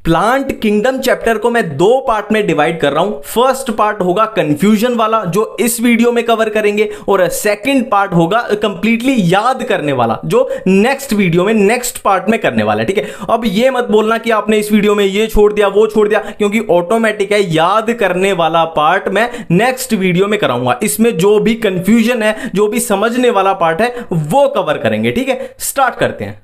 Plant kingdom chapter को मैं दो पार्ट में डिवाइड कर रहा हूं। फर्स्ट पार्ट होगा कंफ्यूजन वाला जो इस वीडियो में कवर करेंगे, और सेकंड पार्ट होगा कंप्लीटली याद करने वाला जो नेक्स्ट वीडियो में नेक्स्ट पार्ट में करने वाला है। ठीक है, अब ये मत बोलना कि आपने इस वीडियो में ये छोड़ दिया वो छोड़ दिया, क्योंकि ऑटोमेटिक है याद करने वाला पार्ट मैं नेक्स्ट वीडियो में कराऊंगा। इसमें जो भी कंफ्यूजन है, जो भी समझने वाला पार्ट है वो कवर करेंगे। ठीक है, स्टार्ट करते हैं।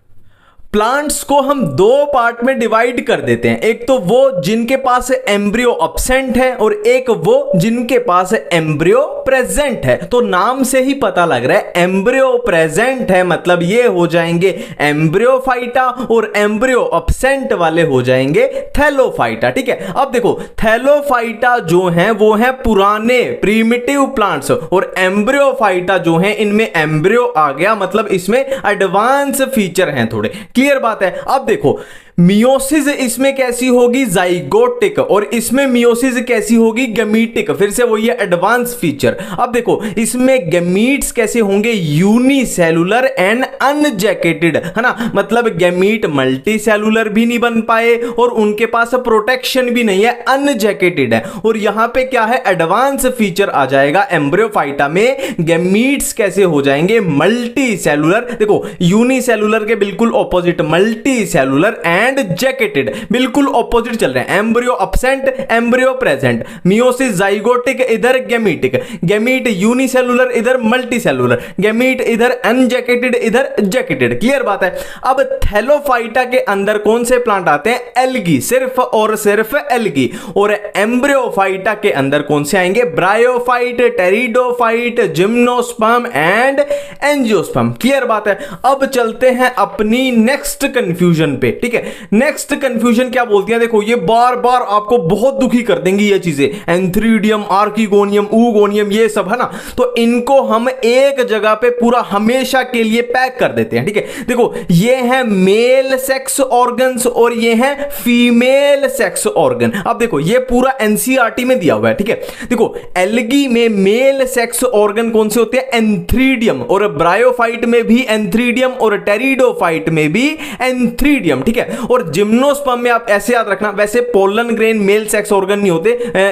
प्लांट्स को हम दो पार्ट में डिवाइड कर देते हैं, एक तो वो जिनके पास एम्ब्रियो अब्सेंट है और एक वो जिनके पास एम्ब्रियो प्रेजेंट है। तो नाम से ही पता लग रहा है एम्ब्रियो प्रेजेंट है मतलब ये हो जाएंगे एम्ब्रियोफाइटा, और एम्ब्रियो अब्सेंट वाले हो जाएंगे थैलोफाइटा। ठीक है, अब देखो थैलोफाइटा जो है वो है पुराने प्रीमिटिव प्लांट्स, और एम्ब्रियोफाइटा जो है इनमें एम्ब्रियो आ गया मतलब इसमें एडवांस फीचर हैं थोड़े। क्लियर बात है। अब देखो मियोसिस इसमें कैसी होगी, जाइगोटिक, और इसमें मियोसिस कैसी होगी, गमीटिक। फिर से वो ये एडवांस फीचर। अब देखो इसमें गमीट्स कैसे होंगे, यूनिसेलुलर एंड अनजैकेटेड, है ना, मतलब गमीट मल्टी सेलुलर भी नहीं बन पाए और उनके पास प्रोटेक्शन भी नहीं है, अनजैकेटेड है। और यहां पे क्या है, एडवांस फीचर आ जाएगा एम्ब्रियोफाइटा में, गमीट्स कैसे हो जाएंगे मल्टी सेलुलर। देखो यूनिसेलुलर के बिल्कुल opposite, multi cellular and jacketed, बिल्कुल ऑपोजिट चल रहे हैं। Embryo absent, embryo present, meiosis zygotic, इधर गैमीटिक, गैमीट यूनिसेलुलर, इधर मल्टीसेलुलर, गैमीट इधर अनजैकेटेड, इधर जैकेटेड। क्लियर बात है। अब थैलोफाइटा के अंदर कौन से प्लांट आते हैं, एल्गी, सिर्फ और सिर्फ एल्गी। और एम्ब्रियोफाइटा के अंदर कौन से आएंगे, bryophyte, pteridophyte, gymnosperm and angiosperm. Clear बात है। अब चलते हैं अपनी नेक्स्ट कंफ्यूजन पे। ठीक है, नेक्स्ट कंफ्यूजन क्या बोलती है, देखो ये बार बार आपको बहुत दुखी कर देंगी ये चीजें, एंथ्रीडियम, आर्किगोनियम, ऊगोनियम, ये सब है ना, तो इनको हम एक जगह पे पूरा हमेशा के लिए पैक कर देते हैं। ठीक है, देखो ये है मेल सेक्स ऑर्गन्स और ये है फीमेल सेक्स ऑर्गन। अब देखो ये पूरा एनसीईआरटी में दिया हुआ है। ठीक है, देखो एल्गी में मेल सेक्स ऑर्गन कौन से होते हैं, एंथ्रीडियम, और ब्रायोफाइट में भी एंथ्रीडियम और टेरिडोफाइट में भी एंथ्रीडियम। ठीक है, और जिम्नोस्पर्म में आप ऐसे याद रखना, वैसे pollen grain male sex organ नहीं होते,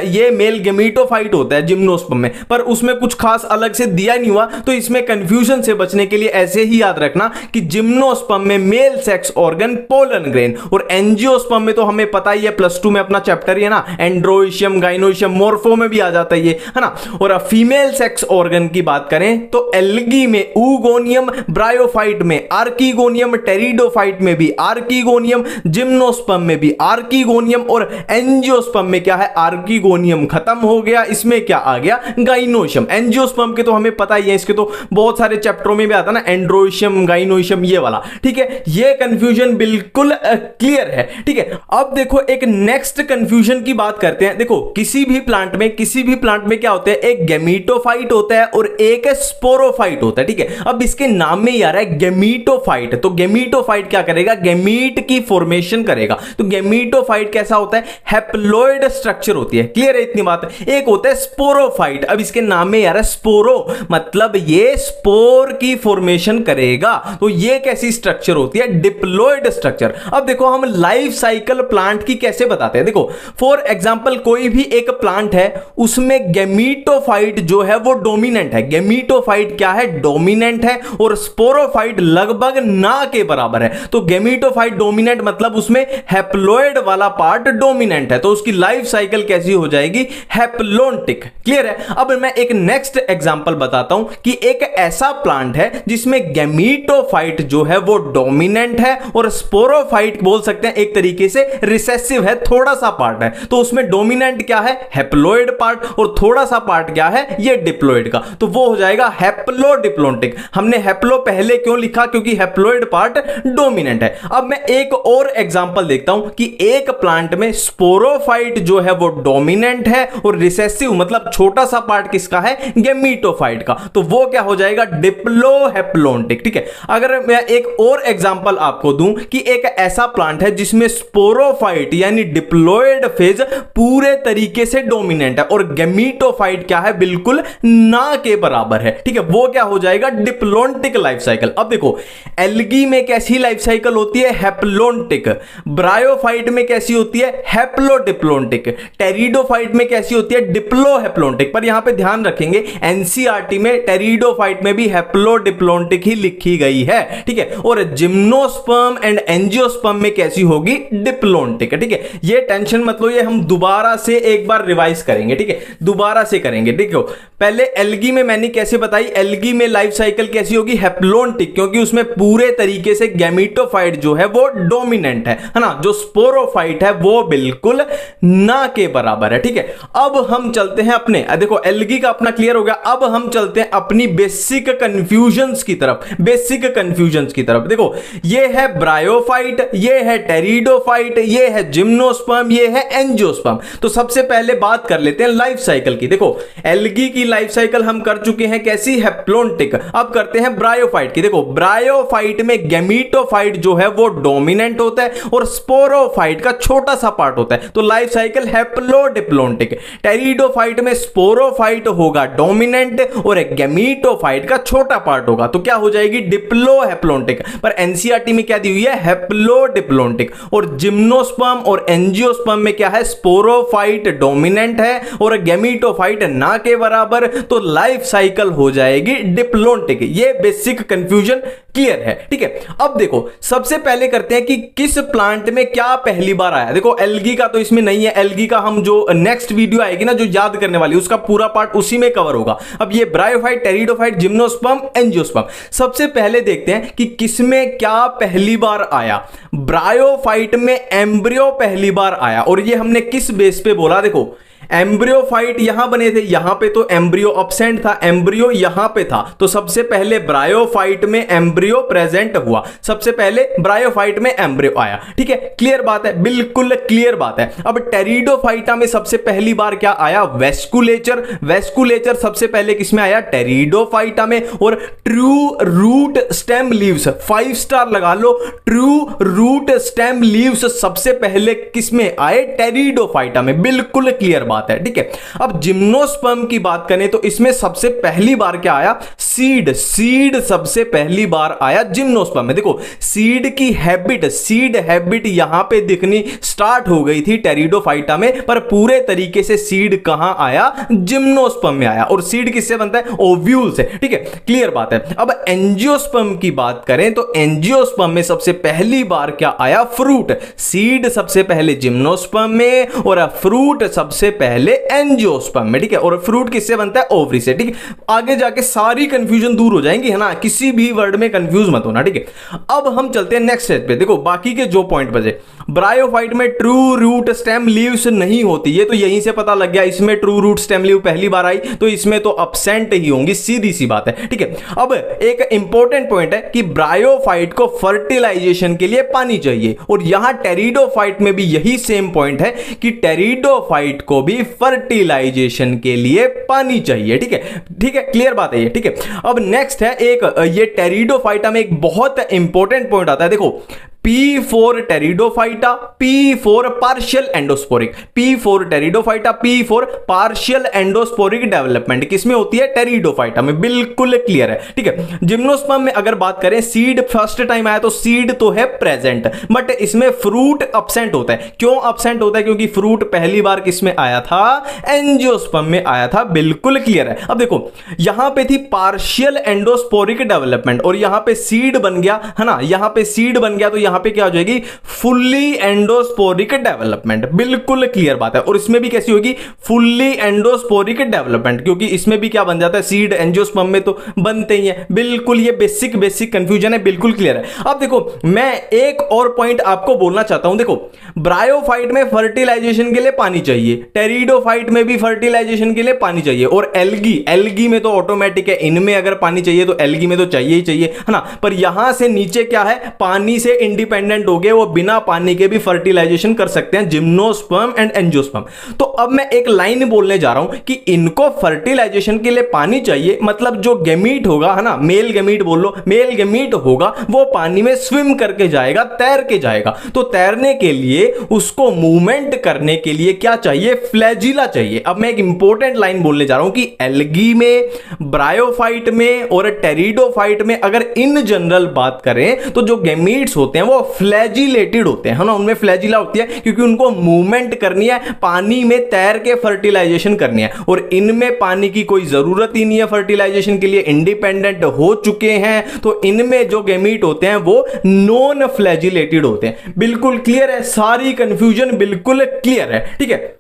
ये मेल गेमीटोफाइट होता है जिम्नोस्पर्म में, पर उसमें कुछ खास अलग से दिया नहीं हुआ, तो इसमें कंफ्यूजन से बचने के लिए ऐसे ही याद रखना कि जिम्नोस्पर्म में male sex organ pollen grain, और एंजियोस्पर्म में तो हमें पता ही है, प्लस 2 में अपना चैप्टर ही है ना, एंड्रोइशियम, गाइनोइशियम, मोर्फो में भी आ जाता है ये, है ना। और फीमेल सेक्स ऑर्गन की बात करें तो एल्गी में ऊगोनियम, ब्रायोफाइट में आर्किगोनियम, टेरिडोफाइट में भी आर्किगोनियम, जिम्नोस्पर्म में भी आर्किगोनियम, और एंजियोस्पर्म में क्या है, आर्किगोनियम खत्म हो गया, इसमें क्या आ गया, गाइनोइशियम। एंजियोस्पर्म के तो हमें पता ही है, इसके तो बहुत सारे चैप्टरों में भी आता है ना, एंड्रोइशियम, गाइनोइशियम, ये वाला। ठीक है, ये कंफ्यूजन बिल्कुल क्लियर है। ठीक है, अब देखो एक नेक्स्ट कंफ्यूजन की बात करते हैं। देखो किसी भी प्लांट में क्या होता है, एक गैमीटोफाइट होता है और एक स्पोरोफाइट होता है। ठीक है, अब इसके नाम में ही आ रहा है गैमीटोफाइट, तो गैमीटोफाइट क्या करेगा, गैमीट की फॉर्मेशन करेगा। तो गैमीटोफाइट कैसा होता है, हैप्लॉइड स्ट्रक्चर होती है। क्लियर है इतनी बात। एक होता है स्पोरोफाइट, अब इसके नाम में यार स्पोरो, मतलब ये स्पोर की फॉर्मेशन करेगा। तो ये कैसी स्ट्रक्चर होती है, डिप्लॉइड स्ट्रक्चर। अब देखो हम लाइफ साइकिल प्लांट की कैसे बताते हैं। देखो फॉर एग्जांपल कोई भी एक प्लांट है, उसमें गैमीटोफाइट जो है वो डोमिनेंट है। गैमीटोफाइट क्या है, डोमिनेंट है, और स्पोरोफाइट लगभग ना के बराबर है। तो गैमीटोफाइट डोमिनेंट मतलब उसमें हैप्लॉइड वाला पार्ट डोमिनेंट है, तो उसकी लाइफ साइकिल कैसी हो जाएगी, हैप्लोन्टिक। क्लियर है। अब मैं एक नेक्स्ट एग्जांपल बताता हूं कि एक ऐसा प्लांट है जिसमें गैमीटोफाइट जो है वो डोमिनेंट है और स्पोरोफाइट बोल सकते हैं एक तरीके से रिसेसिव है, थोड़ा सा पार्ट है। तो उसमें डोमिनेंट क्या है, हैप्लॉइड पार्ट, और थोड़ा सा पार्ट क्या है, ये डिप्लॉइड का। तो वो हो जाएगा हैप्लोडिप्लोन्टिक। हमने हैप्लो पहले क्यों लिखा, क्योंकि हैप्लॉइड पार्ट डोमिनेंट है। अब मैं एक और एग्जांपल देखता हूं कि एक प्लांट में स्पोरोफाइट जो है वो डोमिनेंट है और रिसेसिव मतलब छोटा सा पार्ट किसका है, गैमीटोफाइट का। तो वो क्या हो जाएगा, डिप्लोहेप्लोन्टिक। ठीक है, अगर मैं एक और एग्जांपल आपको दूं कि एक ऐसा प्लांट है जिसमें स्पोरोफाइट यानी डिप्लॉइड फेज पूरे तरीके से डोमिनेंट है और गैमीटोफाइट क्या है, बिल्कुल ना के बराबर है। ठीक है, वो क्या हो जाएगा, डिप्लोन्टिक लाइफ साइकिल। अब देखो एल्गी में कैसी लाइफ साइकिल होती है, हैप्लोन्टिक डिप्लोन्टिक, ब्रायोफाइट में कैसी होती है हैप्लोडिप्लोन्टिक, टेरिडोफाइट में कैसी होती है डिप्लोहेप्लोन्टिक। पर यहां पे ध्यान रखेंगे एनसीईआरटी में टेरिडोफाइट में भी हैप्लोडिप्लोन्टिक ही लिखी गई है, ठीक है। और जिम्नोस्पर्म एंड एंजियोस्पर्म में कैसी होगी डिप्लोन्टिक, ठीक है। ये टेंशन मत लो, ये हम दोबारा से एक बार रिवाइज करेंगे, ठीक है, दोबारा से करेंगे। देखो पहले एल्गी में मैंने कैसे बताई, एल्गी में लाइफ साइकिल कैसी होगी हैप्लोन्टिक, क्योंकि उसमें पूरे तरीके से गैमेटोफाइट जो है वो डोमिनेंट है ना, जो स्पोरोफाइट है वो बिल्कुल ना के बराबर है, ठीक है। अब हम चलते हैं अपने, देखो एल्गी का अपना क्लियर हो गया, अब हम चलते हैं अपनी बेसिक कंफ्यूजन्स की तरफ, बेसिक कंफ्यूजन्स की तरफ। देखो ये है ब्रायोफाइट, ये है टेरिडोफाइट, ये है जिम्नोस्पर्म, ये है एंजियोस्पर्म। तो सबसे पहले बात कर लेते हैं लाइफ साइकिल की। देखो एल्गी की लाइफ साइकिल हम कर चुके हैं कैसी हैप्लोन्टिक, अब करते हैं ब्रायोफाइट की। देखो ब्रायोफाइट में गैमेटोफाइट जो है वो डोमिनेंट होता है और स्पोरोफाइट का छोटा सा पार्ट होता है, तो लाइफ साइकिल हैप्लोडिप्लोन्टिक। टेरिडोफाइट में स्पोरोफाइट होगा डोमिनेंट और गैमेटोफाइट का छोटा पार्ट होगा, तो क्या हो जाएगी डिप्लोहेप्लोन्टिक। पर एनसीईआरटी में क्या दी हुई है हैप्लोडिप्लोन्टिक। और जिम्नोस्पर्म और एंजियोस्पर्म में क्या है स्पोरोफाइट डोमिनेंट है और गैमेटोफाइट ना के बराबर, तो लाइफ साइकिल हो जाएगी डिप्लोन्टिक। ये बेसिक कंफ्यूजन क्लियर है, ठीक है। अब देखो सबसे पहले करते हैं कि किस प्लांट में क्या पहली बार आया। देखो एल्गी का तो इसमें नहीं है, एल्गी का हम जो नेक्स्ट वीडियो आएगी ना जो याद करने वाली उसका पूरा पार्ट उसी में कवर होगा। अब ये ब्रायोफाइट, टेरिडोफाइट, जिम्नोस्पर्म, एंजियोस्पर्म, सबसे पहले देखते हैं कि किसमें क्या पहली बार आया। ब्रायोफाइट में एम्ब्रियो पहली बार आया, और ये हमने किस बेस पे बोला, देखो एम्ब्रियोफाइट यहां बने थे, यहां पे तो एम्ब्रियो अब्सेंट था, एम्ब्रियो यहां पे था, तो सबसे पहले ब्रायोफाइट में एम्ब्रियो प्रेजेंट हुआ, सबसे पहले ब्रायोफाइट में एम्ब्रियो आया, ठीक है। क्लियर बात है, बिल्कुल क्लियर बात है। अब टेरिडोफाइटा में सबसे पहली बार क्या आया वेस्कुलेचर, वेस्कुलेचर सबसे पहले किसमें आया टेरिडोफाइटा में। और true root stem leaves 5 star लगा लो, ट्रू रूट स्टेम लीव्स सबसे पहले किसमें आए टेरिडोफाइटा में, बिल्कुल क्लियर बात है, ठीक है। अब जिम्नोस्पर्म की बात करें तो इसमें सबसे पहली बार क्या आया सीड, सीड सबसे पहली बार आया जिम्नोस्पर्म में। देखो सीड की हैबिट, सीड हैबिट यहां पे दिखनी स्टार्ट हो गई थी टेरिडोफाइटा में, पर पूरे तरीके से सीड कहां आया जिम्नोस्पर्म में आया। और सीड किससे बनता है ओव्यूल से, ठीक है, क्लियर बात है। अब एंजियोस्पर्म की बात करें तो एंजियोस्पर्म में सबसे पहली बार क्या आया फ्रूट, सीड सबसे पहले जिम्नोस्पर्म में और फ्रूट सबसे पहले एंजियोस्पर्म में, ठीक है। और फ्रूट किससे बनता है ओवरी से, ठीक है। आगे जाके सारी कंफ्यूजन दूर हो जाएंगी, है ना, किसी भी वर्ड में कंफ्यूज मत होना, ठीक है। अब हम चलते हैं नेक्स्ट स्टेज पे। देखो बाकी के जो पॉइंट बचे, ब्रायोफाइट में ट्रू रूट स्टेम लीव्स नहीं होती, ये तो यहीं से पता लग गया, इसमें ट्रू रूट स्टेम लीव पहली बार आई तो इसमें तो अब्सेंट ही होंगी, सीधी सी बात है, ठीक है। अब एक इंपॉर्टेंट पॉइंट है कि ब्रायोफाइट को फर्टिलाइजेशन के लिए पानी चाहिए, और यहां टेरिडोफाइट में भी यही सेम पॉइंट है कि टेरिडोफाइट को भी फर्टिलाइजेशन के लिए पानी चाहिए, ठीक है, ठीक है, क्लियर बात है ये, ठीक है। अब नेक्स्ट है एक ये टेरिडोफाइटा में एक बहुत इंपॉर्टेंट पॉइंट आता है, देखो P4 Pteridophyta, P4 partial endosporic, P4 Pteridophyta, P4 partial endosporic development किसमें होती है टेरिडोफाइटा में, बिल्कुल क्लियर है, ठीक है। जिम्नोस्पर्म में अगर बात करें सीड फर्स्ट टाइम आया तो सीड तो है प्रेजेंट, बट इसमें फ्रूट अब्सेंट होता है। क्यों अब्सेंट होता है, क्योंकि फ्रूट पहली बार किसमें आया था एंजियोस्पर्म में आया था, बिल्कुल क्लियर है। अब देखो यहां पे थी पार्शियल एंडोस्पोरिक डेवलपमेंट और यहां पे सीड बन गया, है ना, यहां पे सीड बन गया तो यहां पे क्या हो जाएगी फुल्ली एंडोस्पोरिक डेवलपमेंट, बिल्कुल क्लियर बात है। और इसमें भी कैसी होगी फुल्ली एंडोस्पोरिक डेवलपमेंट, क्योंकि इसमें भी क्या बन जाता है सीड, एंजियोस्पर्म में तो बनते ही है, बिल्कुल ये बेसिक कंफ्यूजन है, बिल्कुल क्लियर है। अब देखो मैं एक और पॉइंट आपको बोलना चाहता हूं, देखो ब्रायोफाइट में फर्टिलाइजेशन के लिए पानी चाहिए, टेरिडोफाइट में भी फर्टिलाइजेशन के लिए पानी चाहिए, और एल्गी में तो ऑटोमेटिक है, इनमें अगर पानी चाहिए तो एल्गी में तो चाहिए ही चाहिए, है ना। पर यहां से नीचे क्या है पानी से इंडिपेंडेंट हो गए, वो बिना पानी के भी फर्टिलाइजेशन कर सकते हैं, जिम्नोस्पर्म एंड एंजियोस्पर्म। तो अब मैं एक लाइन बोलने जा रहा हूं कि इनको फर्टिलाइजेशन के लिए पानी चाहिए, मतलब जो गैमीट होगा, है ना, मेल गैमीट बोल लो, मेल गैमीट होगा वो पानी में स्विम करके जाएगा, तैर के जाएगा। तो तैरने के लिए उसको मूवमेंट करने के लिए क्या चाहिए फ्लैजिला चाहिए। अब मैं एक इंपॉर्टेंट लाइन बोलने जा रहा हूं कि एल्गी में, ब्रायोफाइट में और टेरिडोफाइट में अगर इन जनरल बात करें तो जो गैमीट्स होते हैं वो वो फ्लैजिलेटेड होते हैं, है ना, उनमें फ्लैजिला होती है क्योंकि उनको मूवमेंट करनी है, पानी में तैर के फर्टिलाइजेशन करनी है, और इनमें पानी की कोई जरूरत ही नहीं है फर्टिलाइजेशन के लिए, इंडिपेंडेंट हो चुके हैं। तो इनमें जो गैमीट होते हैं वो नॉन फ्लैजिलेटेड होते हैं। बिल्कुल क्लियर है, सारी कंफ्यूजन बिल्कुल क्लियर है, ठीक है।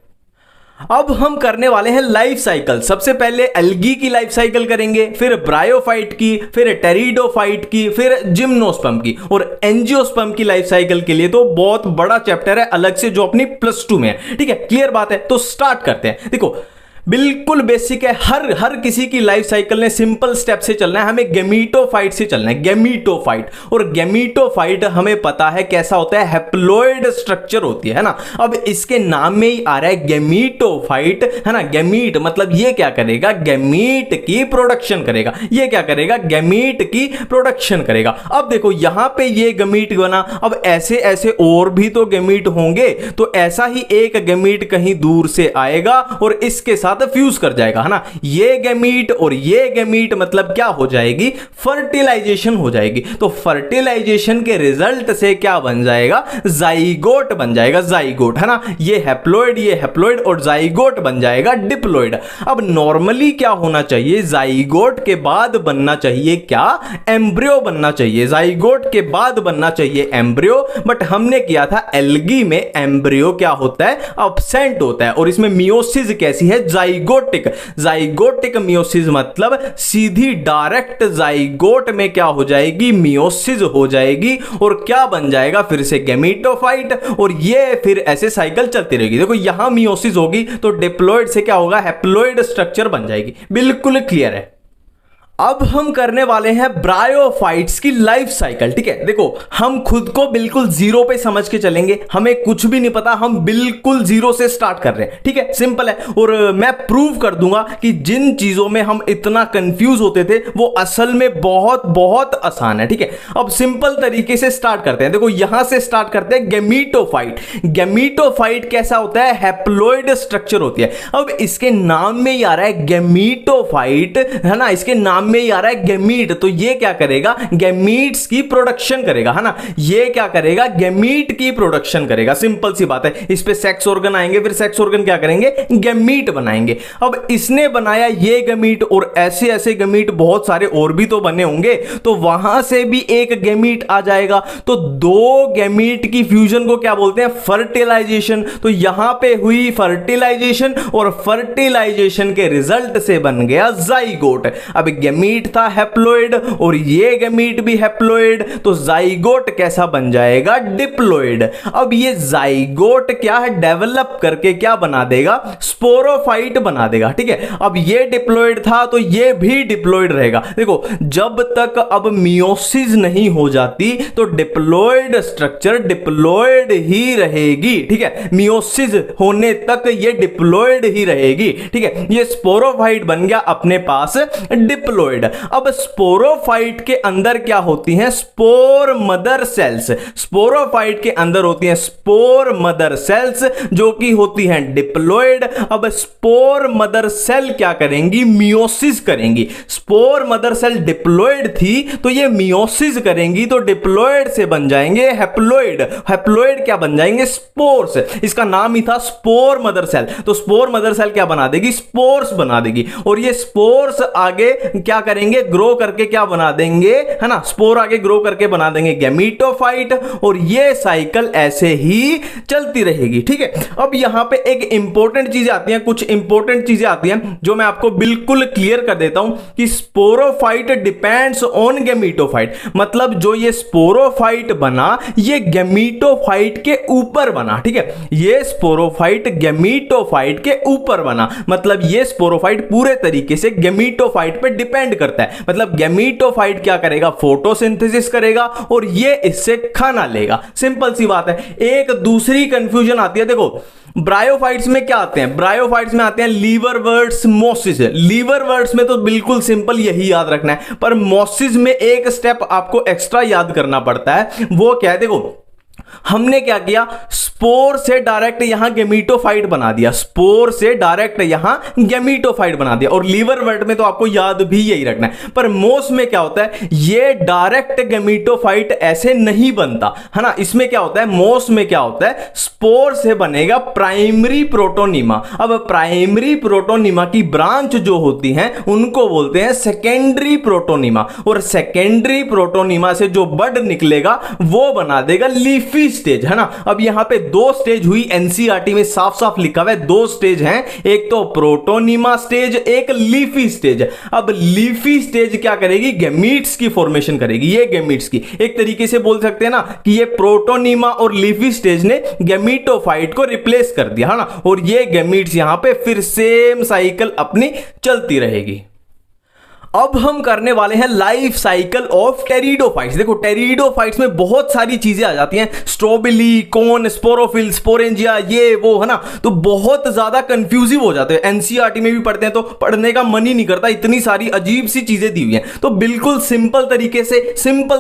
अब हम करने वाले हैं लाइफ साइकिल। सबसे पहले एल्गी की लाइफ साइकिल करेंगे, फिर ब्रायोफाइट की, फिर टेरिडोफाइट की, फिर जिम्नोस्पर्म की, और एंजियोस्पर्म की लाइफ साइकिल के लिए तो बहुत बड़ा चैप्टर है अलग से जो अपनी +2 में है, ठीक है। क्लियर बात है, तो स्टार्ट करते हैं। देखो बिल्कुल बेसिक है, हर किसी की लाइफ साइकिल ने सिंपल स्टेप से चलना है, हमें गैमीटोफाइट से चलना है, गैमीटोफाइट। और गैमीटोफाइट हमें पता है कैसा होता है, हैप्लॉइड स्ट्रक्चर होती है ना। अब इसके नाम में ही आ रहा है गैमीटोफाइट, है ना। गैमीट मतलब ये क्या करेगा, गैमीट की प्रोडक्शन करेगा। ये क्या करेगा, गैमीट की प्रोडक्शन करेगा। अब देखो यहां पे ये गैमीट बना, अब ऐसे ऐसे और भी तो गैमीट होंगे, तो ऐसा ही एक गैमीट कहीं दूर से आएगा और इसके साथ फ्यूज कर जाएगा, है ना। ये गैमीट और ये गैमीट मतलब क्या हो जाएगी, फर्टिलाइजेशन हो जाएगी। तो फर्टिलाइजेशन के रिजल्ट से क्या बन जाएगा, जाइगोट बन जाएगा, जाइगोट, है ना। ये हैप्लॉइड और जाइगोट बन जाएगा डिप्लॉइड। अब नॉर्मली क्या होना चाहिए, जाइगोट के बाद बनना चाहिए क्या, एम्ब्रियो बनना चाहिए, जाइगोट के बाद बनना चाहिए एम्ब्रियो। बट हमने किया था एल्गी में एम्ब्रियो क्या होता है, अब्सेंट होता है, और इसमें मियोसिस कैसी है, जाइगोटिक मियोसिस मतलब सीधी डायरेक्ट जाइगोट में क्या हो जाएगी, मियोसिस हो जाएगी, और क्या बन जाएगा फिर से गैमीटोफाइट, और ये फिर ऐसे साइकिल चलती रहेगी। देखो यहां मियोसिस होगी तो डिप्लॉइड से क्या होगा, हैप्लॉइड स्ट्रक्चर बन जाएगी। बिल्कुल क्लियर है। अब हम करने वाले हैं ब्रायोफाइट्स की लाइफ साइकिल, ठीक है। देखो हम खुद को बिल्कुल जीरो पे समझ के चलेंगे, हमें कुछ भी नहीं पता, हम बिल्कुल जीरो से स्टार्ट कर रहे हैं, ठीक है, सिंपल है। और मैं प्रूव कर दूंगा कि जिन चीजों में हम इतना कंफ्यूज होते थे वो असल में बहुत बहुत आसान है, ठीक है। अब सिंपल तरीके से स्टार्ट करते हैं। देखो यहां से स्टार्ट करते हैं, गैमीटोफाइट। गैमीटोफाइट कैसा होता है, हैप्लॉइड स्ट्रक्चर होती है। अब इसके नाम में ही आ रहा है गैमीटोफाइट, है ना, इसके नाम में ही आ रहा है गैमीट, तो ये क्या करेगा, गैमीट्स की प्रोडक्शन करेगा, है ना। ये क्या करेगा, गैमीट की प्रोडक्शन करेगा, सिंपल सी बात है। इस पे सेक्स ऑर्गन आएंगे, फिर सेक्स ऑर्गन क्या करेंगे, गैमीट बनाएंगे। अब इसने बनाया ये गैमीट, और ऐसे ऐसे गैमीट बहुत सारे और भी तो बने होंगे, तो वहां से भी एक गैमीट आ जाएगा। तो दो गैमीट की फ्यूजन को क्या बोलते हैं, फर्टिलाइजेशन। तो यहां पे हुई फर्टिलाइजेशन, और फर्टिलाइजेशन के रिजल्ट से बन गया जाइगोट। अब गैमीट था हैप्लॉइड और ये गैमीट भी हैप्लॉइड, तो जाइगोट कैसा बन जाएगा, डिप्लॉइड। अब ये जाइगोट क्या है, डेवलप करके क्या बना देगा, स्पोरोफाइट बना देगा, ठीक है। अब ये डिप्लॉइड था तो ये भी डिप्लॉइड रहेगा। देखो जब तक अब मियोसिस नहीं हो जाती तो डिप्लॉइड स्ट्रक्चर डिप्लॉइड ही रहेगी, ठीक है। मियोसिस होने तक ये डिप्लॉइड ही रहेगी, ठीक है। ये स्पोरोफाइट बन गया अपने पास डिप्लॉइड। अब स्पोरोफाइट के अंदर क्या होती हैं, स्पोर मदर सेल्स। स्पोरोफाइट के अंदर होती हैं स्पोर मदर सेल्स जो कि होती हैं डिप्लॉइड। अब स्पोर मदर सेल क्या करेंगी, मियोसिस करेंगी। स्पोर मदर सेल डिप्लॉइड थी तो ये मियोसिस करेंगी, तो डिप्लॉइड से बन जाएंगे हैप्लॉइड। हैप्लॉइड क्या बन जाएंगे, स्पोर्स। इसका नाम ही था स्पोर मदर सेल। तो स्पोर मदर सेल क्या बना देगी, स्पोर्स बना देगी, और ये स्पोर्स आगे क्या करेंगे, ग्रो करके क्या बना देंगे, है ना, स्पोर आगे ग्रो करके बना देंगे गैमीटोफाइट, और ये साइकिल ऐसे ही चलती रहेगी, ठीक है। अब यहां पे एक इंपॉर्टेंट चीजें आती हैं, कुछ इंपॉर्टेंट चीजें आती हैं जो मैं आपको बिल्कुल क्लियर कर देता हूं कि स्पोरोफाइट डिपेंड्स ऑन गैमीटोफाइट। मतलब जो ये स्पोरोफाइट बना ये गैमीटोफाइट के ऊपर बना, ठीक है। ये स्पोरोफाइट गैमीटोफाइट के ऊपर बना, मतलब ये स्पोरोफाइट पूरे तरीके से गैमीटोफाइट पे डिपेंड करता है। मतलब गैमीटोफाइट क्या करेगा, फोटोसिंथेसिस करेगा और ये इससे खाना लेगा, सिंपल सी बात है। एक दूसरी कंफ्यूजन आती है, देखो ब्रायोफाइट्स में क्या आते हैं, ब्रायोफाइट्स में आते हैं लीवरवर्ट्स, मोसिस। लीवरवर्ट्स में तो बिल्कुल सिंपल यही याद रखना है, पर मोसिस में एक स्टेप आपको एक्स्ट्रा याद करना पड़ता है। वो क्या है, देखो हमने क्या किया, स्पोर से डायरेक्ट यहां गेमीटोफाइट बना दिया, स्पोर से डायरेक्ट यहां गेमीटोफाइट बना दिया। और लीवर वर्ड में तो आपको याद भी यही रखना है। पर मोस में क्या होता है, ये डायरेक्ट गेमीटोफाइट ऐसे नहीं बनता है ना। इसमें क्या होता है, मोस में क्या होता है, स्पोर से बनेगा प्राइमरी प्रोटोनिमा। अब प्राइमरी प्रोटोनिमा की ब्रांच जो होती हैं उनको बोलते हैं सेकेंडरी प्रोटोनिमा। और सेकेंडरी प्रोटोनिमा से जो बड निकलेगा वो बना देगा लीफी स्टेज, है ना। अब यहां पे दो स्टेज हुई, एनसीईआरटी में साफ साफ लिखा हुआ है, दो स्टेज हैं, एक तो प्रोटोनिमा स्टेज, एक लीफी स्टेज। अब लीफी स्टेज क्या करेगी, गैमीट्स की फॉर्मेशन करेगी। ये गैमीट्स की एक तरीके से बोल सकते हैं ना कि ये प्रोटोनिमा और लीफी स्टेज ने गैमीटोफाइट को रिप्लेस कर दिया, है ना। और ये गैमीट्स यहां पे फिर सेम साइकिल अपनी चलती रहेगी। अब हम करने वाले हैं लाइफ साइकिल ऑफ टेरिडोफाइट्स। देखो टेरिडोफाइट्स में बहुत सारी चीजें आ जाती हैं, स्ट्रोबिली, कोन, स्पोरोफिल, स्पोरेंजिया, ये वो, है ना। तो बहुत ज्यादा कंफ्यूजिव हो जाते हैं, एनसीईआरटी में भी पढ़ते हैं तो पढ़ने का मन ही नहीं करता, इतनी सारी अजीब सी चीजें दी हुई हैं। तो बिल्कुल सिंपल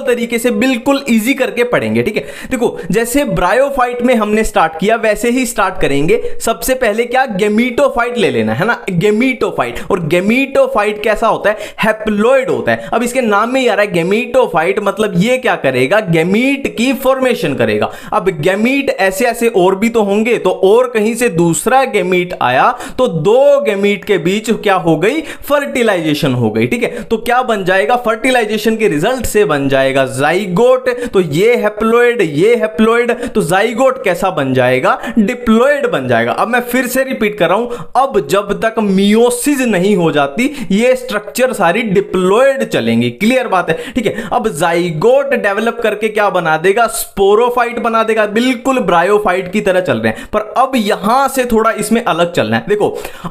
तरीके से बिल्कुल इजी करके पढ़ेंगे, ठीक है। देखो जैसे ब्रायोफाइट में हमने स्टार्ट किया वैसे ही स्टार्ट करेंगे। सबसे पहले क्या, गेमीटोफाइट ले लेना है ना, गेमीटोफाइट। और गेमीटोफाइट कैसा होता है, हैप्लॉइड होता है। अब इसके नाम में ही आ रहा है गेमीटोफाइट, मतलब ये क्या करेगा, गैमीट की फॉर्मेशन करेगा। अब गैमीट ऐसे ऐसे और भी तो होंगे, तो और कहीं से दूसरा गैमीट आया तो दो गैमीट के बीच क्या हो गई, फर्टिलाइजेशन हो गई, ठीक है। तो क्या बन जाएगा, फर्टिलाइजेशन के रिजल्ट से बन जाएगा जाइगोट। तो ये हैप्लॉइड, तो जाइगोट कैसा बन जाएगा, डिप्लॉइड बन जाएगा। अब मैं फिर से रिपीट कर रहा हूं, अब जब तक मियोसिस नहीं हो जाती ये स्ट्रक्चर सारी डिप्लॉइड चलेंगी, क्लियर बात है, ठीक है। अब जाइगोट डेवलप करके क्या बना देगा, स्पोरोफाइट बना देगा, बिल्कुल ब्रायोफाइट की तरह चल रहे हैं। पर अब यहां से थोड़ा इसमें अलग चलना है। देखो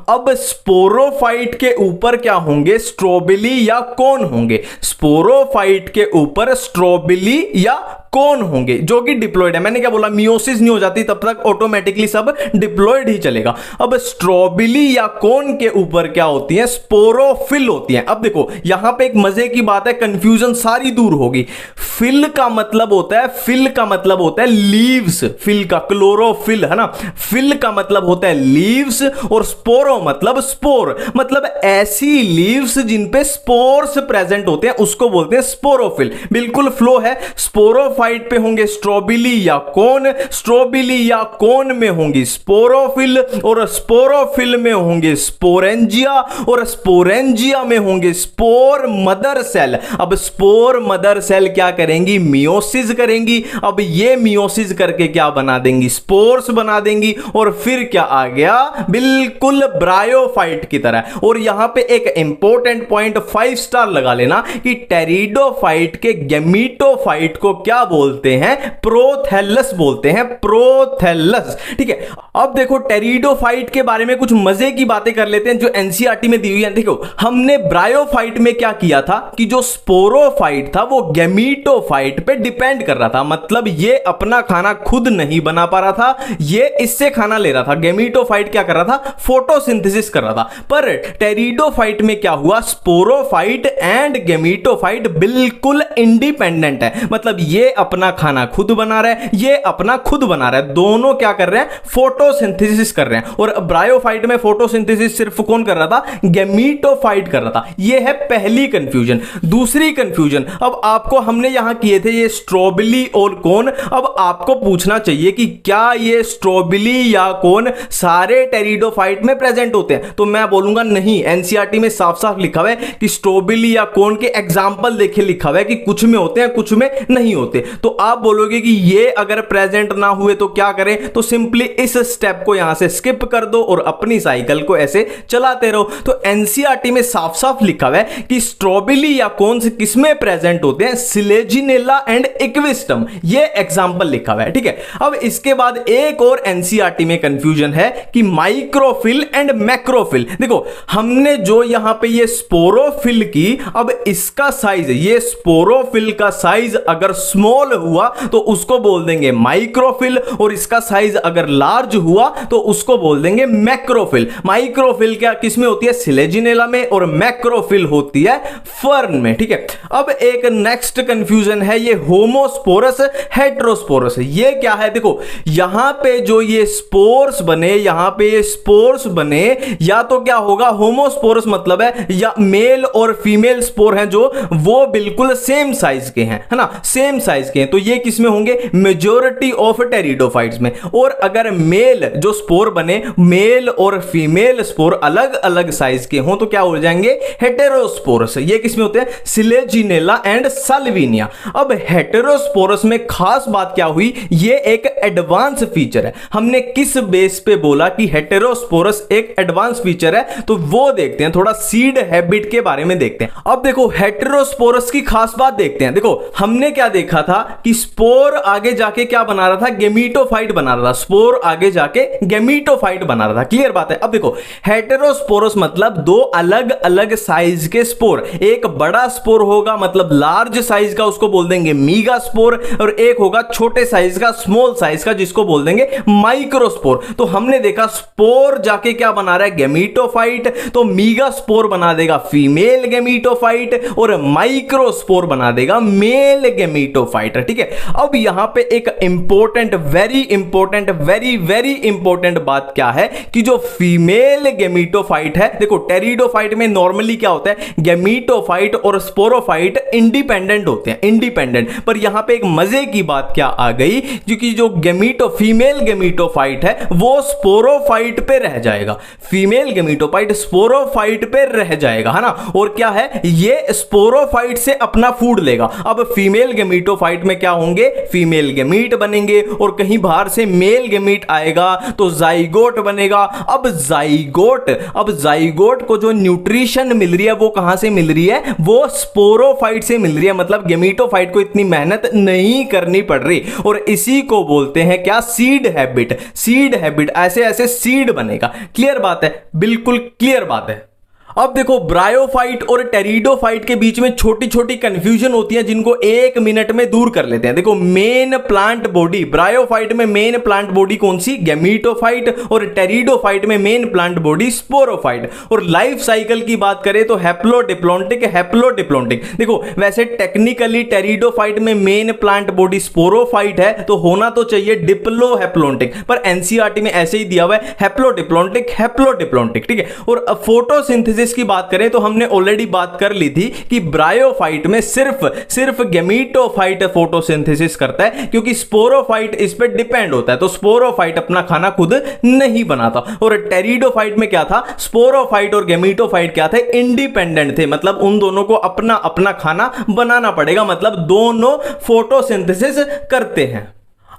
अब स्पोरोफाइट के ऊपर क्या होंगे, स्ट्रोबिली या कोन होंगे। स्पोरोफाइट के ऊपर स्ट्रोबिली या कोन होंगे जो कि डिप्लॉइड है। मैंने क्या बोला, मियोसिस नहीं हो जाती तब तक ऑटोमेटिकली सब डिप्लॉइड ही चलेगा। अब स्ट्रोबिली या कोन के ऊपर क्या होती है, स्पोरोफिल होती है। अब देखो यहां पे एक मजे की बात है, कंफ्यूजन सारी दूर होगी। फिल का मतलब होता है लीव्स, फिल का क्लोरोफिल, है ना। फिल का मतलब होता है लीव्स और स्पोरो मतलब स्पोर, मतलब ऐसी लीव्स जिन पे स्पोर्स प्रेजेंट होते हैं उसको बोलते हैं स्पोरोफिल। बिल्कुल फ्लो है, स्पोरोफाइट पे होंगे स्ट्रोबिली या कोन में होंगी स्पोरोफिल, और स्पोरोफिल में होंगे स्पोरेंजिया, और स्पोरेंजिया में होंगे स्पोर मदर सेल। अब स्पोर मदर सेल क्या करेंगी, मियोसिस करेंगी। अब ये मियोसिस करके क्या बना देंगी, स्पोर्स बना देंगी। और फिर क्या आ गया, बिल्कुल ब्रायोफाइट की तरह। और यहां पे एक इंपॉर्टेंट पॉइंट 5 स्टार लगा लेना कि टेरिडोफाइट के गैमीटोफाइट को क्या बोलते हैं, प्रोथैलस बोलते हैं, प्रोथैलस, ठीक है। अब देखो टेरिडोफाइट के बारे में कुछ मजे की बातें कर लेते हैं जो एनसीईआरटी में दी हुई है। देखो हमने ब्रायोफाइट में क्या किया था कि जो स्पोरोफाइट था वो गैमीटोफाइट पे डिपेंड कर रहा था, मतलब ये अपना खाना खुद नहीं बना पा रहा था, ये इससे खाना ले रहा था। गैमीटोफाइट क्या कर रहा था, फोटोसिंथेसिस कर रहा था। पर टेरिडोफाइट में क्या हुआ, स्पोरोफाइट एंड गैमीटोफाइट बिल्कुल इंडिपेंडेंट है, मतलब ये अपना खाना खुद बना रहा है, ये अपना खुद बना रहा है, दोनों क्या कर रहे हैं, फोटोसिंथेसिस कर रहे हैं। और ब्रायोफाइट में फोटोसिंथेसिस सिर्फ कौन कर रहा था, गैमीटोफाइट कर रहा था। ये है पहली कंफ्यूजन। दूसरी कंफ्यूजन, अब आपको हमने यहां किए थे ये स्ट्रोबिली और कोन। अब आपको पूछना चाहिए कि क्या ये स्ट्रोबिली या कोन सारे टेरिडोफाइट में प्रेजेंट होते हैं, तो मैं बोलूंगा नहीं। एनसीईआरटी में साफ साफ लिखा हुआ है कि स्ट्रोबिली या कोन के एग्जाम्पल देखे लिखा हुआ है कि कुछ में होते हैं कुछ में नहीं होते। तो आप बोलोगे कि ये अगर प्रेजेंट ना हुए तो क्या करें, तो सिंपली इस स्टेप को यहां से स्किप कर दो और अपनी साइकिल को ऐसे चलाते रहो। तो एनसीईआरटी में साफ साफ लिखा हुआ है कि स्ट्रोबिली या कोन से किसमें प्रेजेंट होते हैं, सिलेजिनेला एंड इक्विस्टम, ये एग्जांपल लिखा हुआ है, ठीक है। अब इसके बाद एक और एनसीईआरटी में कंफ्यूजन है कि माइक्रोफिल एंड मैक्रोफिल। देखो हमने जो यहां पे ये स्पोरोफिल की, अब इसका साइज, ये स्पोरोफिल का साइज अगर स्मॉल हुआ तो उसको बोल देंगे माइक्रोफिल, और इसका साइज अगर लार्ज हुआ तो उसको बोल देंगे मैक्रोफिल। माइक्रोफिल क्या किसमें होती है, सिलेजिनेला में, और मैक्रोफिल क्लोरोफिल होती है फर्न में, ठीक है। अब एक नेक्स्ट कंफ्यूजन है ये होमोस्पोरस हेटेरोस्पोरस। ये क्या है, देखो यहां पे जो ये स्पोर्स बने, यहां पे ये स्पोर्स बने, या तो क्या होगा होमोस्पोरस मतलब है या मेल और फीमेल स्पोर हैं जो वो बिल्कुल सेम साइज के हैं, है ना, सेम साइज के हैं, तो ये किसमें होंगे, मेजॉरिटी ऑफ टेरिडोफाइट्स में। और अगर मेल जो स्पोर बने, मेल और फीमेल स्पोर अलग अलग साइज के हों तो क्या हो जाएंगे, हेटेरोस्पोरस। ये किसमें होते हैं, सिलेजिनेला एंड साल्विनिया। अब हेटेरोस्पोरस में खास बात क्या हुई, ये एक एडवांस फीचर है। हमने किस बेस पे बोला कि हेटेरोस्पोरस एक एडवांस फीचर है, तो वो देखते हैं, थोड़ा सीड हैबिट के बारे में देखते हैं। अब देखो हेटेरोस्पोरस की खास बात देखते हैं। देखो हमने क्या देखा था कि स्पोर आगे जाके क्या बना रहा था, गेमीटोफाइट बना रहा था, स्पोर आगे जाके गेमीटोफाइट बना रहा था, क्लियर बात है। अब देखो हेटेरोस्पोरस मतलब दो अलग अलग साइज के स्पोर, एक बड़ा स्पोर होगा मतलब लार्ज साइज का, उसको बोल देंगे मीगा स्पोर, और एक होगा छोटे साइज का, स्मॉल साइज का, जिसको बोल देंगे माइक्रोस्पोर। तो हमने देखा स्पोर जाके क्या बना रहा है, गेमीटोफाइट, तो मीगा स्पोर बना देगा फीमेल गेमीटोफाइट और माइक्रोस्पोर बना देगा मेल गेमीटोफाइट, ठीक है। अब यहां पे एक important, very important, very very important बात क्या है कि जो फीमेल गेमीटोफाइट है, देखो टेरिडोफाइट में नॉर्मली क्या होता है, गेमीटोफाइट और स्पोरोफाइट इंडिपेंडेंट होते हैं, इंडिपेंडेंट। पर यहां पे एक मजे की बात क्या आ गई, क्योंकि जो फीमेल गेमीटोफाइट है वो स्पोरोफाइट पे रह जाएगा, फीमेल गेमीटोफाइट स्पोरोफाइट पे रह जाएगा, है ना। और क्या है, ये स्पोरोफाइट से अपना फूड लेगा। अब फीमेल गेमीटोफाइट में क्या होंगे, फीमेल गेमीट बनेंगे, और कहीं बाहर से मेल गेमीट आएगा तो जाइगोट बनेगा। अब जाइगोट को जो न्यूट्रिशन मिल रही है वो कहां से मिल रही है, वो स्पोरोफाइट से मिल रही है, मतलब गेमीटोफाइट को इतनी मेहनत नहीं करनी पड़ रही। और इसी को बोलते हैं क्या, सीड हैबिट। सीड हैबिट, ऐसे ऐसे सीड बनेगा, क्लियर बात है, बिल्कुल क्लियर बात है। अब देखो ब्रायोफाइट और टेरिडोफाइट के बीच में छोटी छोटी कंफ्यूजन होती है जिनको एक मिनट में दूर कर लेते हैं। देखो मेन प्लांट बॉडी, ब्रायोफाइट में मेन प्लांट बॉडी कौन सी, गेमीटोफाइट, और टेरिडोफाइट में मेन प्लांट बॉडी स्पोरोफाइट। और लाइफ साइकिल की बात करें तो हैप्लोडिप्लॉन्टिक, हैप्लोडिप्लॉन्टिक। देखो वैसे टेक्निकली टेरिडोफाइट में मेन प्लांट बॉडी स्पोरोफाइट है तो होना तो चाहिए डिप्लोहैप्लॉन्टिक, पर एनसीईआरटी में ऐसे ही दिया हुआ है हैप्लोडिप्लॉन्टिक, हैप्लोडिप्लॉन्टिक, ठीक है। और फोटोसिंथेसिस की बात करें तो हमने ऑलरेडी बात कर ली थी कि ब्रायोफाइट में सिर्फ गेमीटोफाइट फोटोसिंथेसिस करता है, क्योंकि स्पोरोफाइट इस पे डिपेंड होता है, तो स्पोरोफाइट अपना खाना खुद नहीं बनाता। और टेरिडोफाइट में क्या था, स्पोरोफाइट और गेमीटोफाइट क्या थे, इंडिपेंडेंट थे, मतलब उन दोनों को अपना अपना खाना बनाना पड़ेगा, मतलब दोनों फोटोसिंथेसिस करते हैं।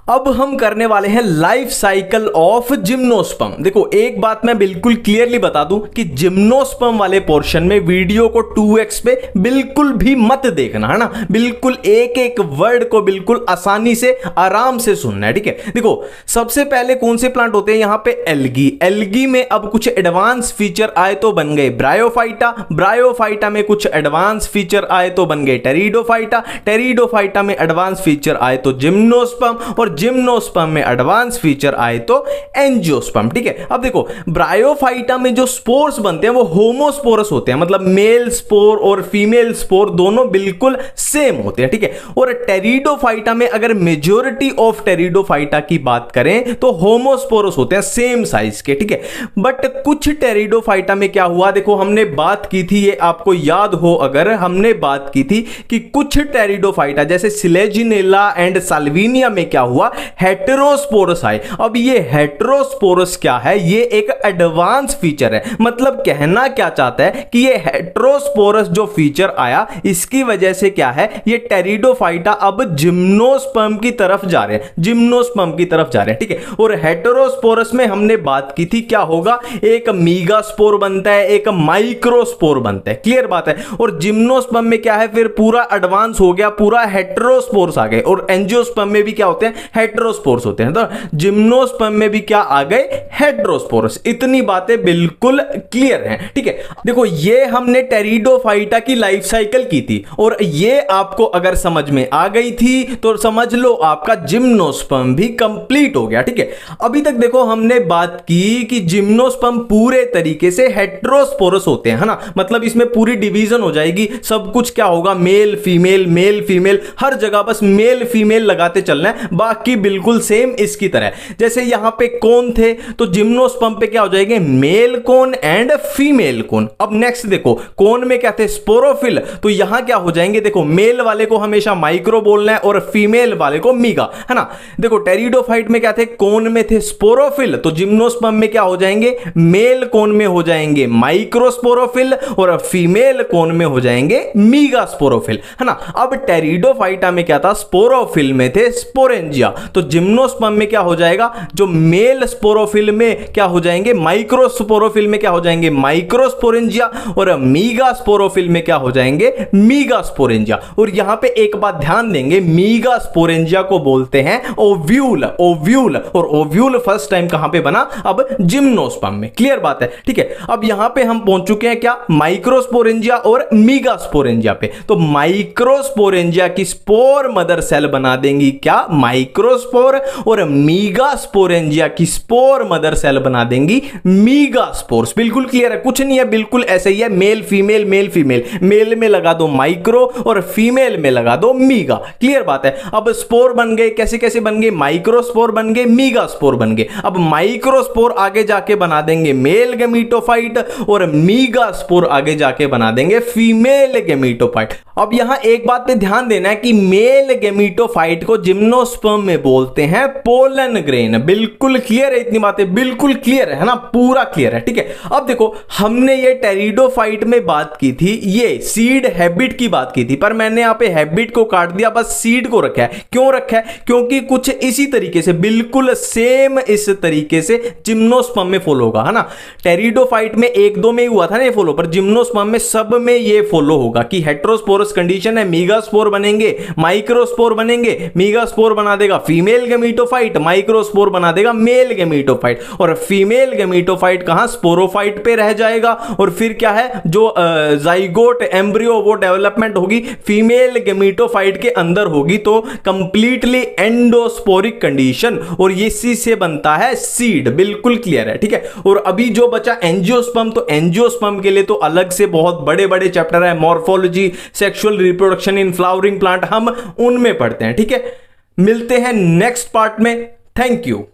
अब हम करने वाले हैं लाइफ साइकिल ऑफ जिम्नोस्पर्म। देखो एक बात मैं बिल्कुल क्लियरली बता दूं कि जिम्नोस्पर्म वाले पोर्शन में वीडियो को 2x पे बिल्कुल भी मत देखना, है ना, बिल्कुल एक एक वर्ड को बिल्कुल आसानी से आराम से सुनना है, ठीक है। देखो सबसे पहले कौन से प्लांट होते हैं यहां पे, एल्गी। एल्गी में अब कुछ एडवांस फीचर आए तो बन गए ब्रायोफाइटा, ब्रायोफाइटा में कुछ एडवांस फीचर आए तो बन गए टेरिडोफाइटा, टेरिडोफाइटा में एडवांस फीचर आए तो जिम्नोस्पर्म, और जिम्नोस्पर्म में एडवांस फीचर आए तो एंजियोस्पर्म, ठीक है। अब देखो ब्रायोफाइटा में जो स्पोर्स बनते हैं वो होमोस्पोरस होते हैं, मतलब मेल स्पोर और फीमेल स्पोर दोनों बिल्कुल सेम होते हैं, ठीक है। और टेरिडोफाइटा में अगर मेजॉरिटी ऑफ टेरिडोफाइटा की बात करें तो होमोस्पोरस होते हैं, सेम साइज के, ठीक है। बट कुछ टेरिडोफाइटा में क्या हुआ, देखो हमने बात की थी, ये आपको याद हो अगर, हमने बात की थी कि कुछ टेरिडोफाइटा जैसे सिलेजिनेला एंड साल्विनिया में क्या हुआ, हेटेरोस्पोरस आए। अब ये हेटेरोस्पोरस क्या है, ये एक एडवांस फीचर है, मतलब कहना क्या चाहता है कि ये हेटेरोस्पोरस जो फीचर आया इसकी वजह से क्या है, ये टेरिडोफाइटा अब जिम्नोस्पर्म की तरफ जा रहे हैं, जिम्नोस्पर्म की तरफ जा रहे हैं, ठीक है। और हेटेरोस्पोरस में हमने बात की थी क्या होगा, एक मीगास्पोर बनता है, एक माइक्रोस्पोर बनता है, क्लियर बात है। और जिम्नोस्पर्म में क्या है, फिर पूरा एडवांस हो गया, पूरा हेटेरोस्पोर्स आ गए। और एंजियोस्पर्म में भी क्या होते हैं, हेटेरोस्पोर्स होते हैं। तो जिम्नोस्पर्म में भी क्या आ गए, हेटेरोस्पोर्स। इतनी बातें बिल्कुल क्लियर हैं, ठीक है। देखो ये हमने टेरिडोफाइटा की लाइफ साइकिल की थी और ये आपको अगर समझ में आ गई थी तो समझ लो आपका जिम्नोस्पर्म भी कंप्लीट हो गया, ठीक है। अभी तक देखो हमने बात की कि जिम्नोस्पर्म पूरे तरीके से हेटेरोस्पोरस होते हैं, है ना, मतलब इसमें पूरी डिवीजन हो जाएगी, सब कुछ क्या होगा, मेल फीमेल, हर जगह बस मेल फीमेल लगाते चलना है, बाकी बिल्कुल सेम इसकी तरह। जैसे यहां पे कोन थे तो जिम्नोस्पर्म पे क्या हो जाएंगे, male cone and female cone. अब नेक्स्ट देखो कोन में क्या थे, स्पोरोफिल, तो यहां क्या हो जाएंगे, देखो मेल वाले को हमेशा माइक्रो बोलना है और फीमेल वाले को मीगा, है ना। देखो टेरिडोफाइट में क्या थे, कोन में थे स्पोरोफिल, तो जिम्नोस्पर्म में क्या हो जाएंगे, मेल कोन में हो जाएंगे माइक्रोस्पोरोफिल और फीमेल कोन में हो जाएंगे मीगास्पोरोफिल, है ना। अब टेरिडोफाइटा में क्या था, स्पोरोफिल में थे स्पोरेंजिया, तो जिम्नोस्पर्म में क्या हो जाएगा, जो मेल स्पोरोफिल में क्या हो जाएंगे, माइक्रोस्पोरोफिल में क्या हो जाएंगे, माइक्रोस्पोरेंजिया, और मीगास्पोरोफिल में क्या हो जाएंगे, मीगास्पोरेंजिया। और यहां पे एक बात ध्यान देंगे, मीगास्पोरेंजिया को बोलते हैं ओव्यूल, और ओव्यूल फर्स्ट टाइम कहां पे बना, अब जिम्नोस्पर्म में। क्लियर बात है, ठीक है। अब यहां पे हम पहुंच चुके हैं क्या, माइक्रोस्पोरेंजिया और मीगास्पोरेंजिया पे। तो माइक्रोस्पोरेंजिया की स्पोर मदर सेल बना देंगी क्या, माइक्रोस्पोर, और मीगास्पोरेंजिया की स्पोर मदर सेल बना देंगी मीगास्पोर्स। बिल्कुल क्लियर है, कुछ नहीं है, बिल्कुल ऐसे ही है, मेल फीमेल, मेल में लगा दो माइक्रो और फीमेल में लगा दो मीगा। क्लियर बात है। अब स्पोर बन गए, कैसे कैसे बन गए, माइक्रोस्पोर बन गए, मीगास्पोर बन गए। अब माइक्रोस्पोर आगे जाके बना देंगे मेल गेमीटोफाइट और मीगास्पोर आगे जाके बना देंगे फीमेल गेमीटोफाइट। अब यहां एक बात पे ध्यान देना है कि मेल गेमीटोफाइट को जिम्नोस्पर्म में बोलते हैं पोलन ग्रेन। बिल्कुल क्लियर है, इतनी बातें बिल्कुल क्लियर है ना, पूरा क्लियर है, ठीक है। अब देखो हमने ये टेरिडोफाइट में बात की थी, ये सीड हैबिट की बात की थी, पर मैंने यहां पे हैबिट को काट दिया, बस सीड को रखा है। क्यों रखा है, क्योंकि कुछ इसी तरीके से, बिल्कुल सेम इस तरीके से जिम्नोस्पर्म में फॉलो होगा, है ना। टेरिडोफाइट में एक दो में ही हुआ था ना ये फॉलो, पर जिम्नोस्पर्म में सब में ये फॉलो होगा कि हेटेरोस्पोरस कंडीशन है, मीगास्पोर बनेंगे, माइक्रोस्पोर बनेंगे, मीगास्पोर बना देगा फीमेल गेमीटोफाइट, माइक्रोस्पोर बना देगा मेल गेमीटोफाइट, और फीमेल गेमीटोफाइट कहां, स्पोरोफाइट पे रह जाएगा। और फिर क्या है, जो जाइगोट एम्ब्रियो वो डेवलपमेंट होगी फीमेल गेमीटोफाइट के अंदर होगी, तो कंप्लीटली एंडोस्पोरिक कंडीशन, और ये सी से बनता है सीड। बिल्कुल क्लियर है, ठीक है। और अभी जो बचा एंजियोस्पर्म, तो एंजियोस्पर्म के लिए तो अलग से बहुत बड़े बड़े चैप्टर है, morphology, sexual reproduction in flowering plant, हम उनमें पढ़ते हैं, ठीक है। मिलते हैं नेक्स्ट पार्ट में, थैंक यू।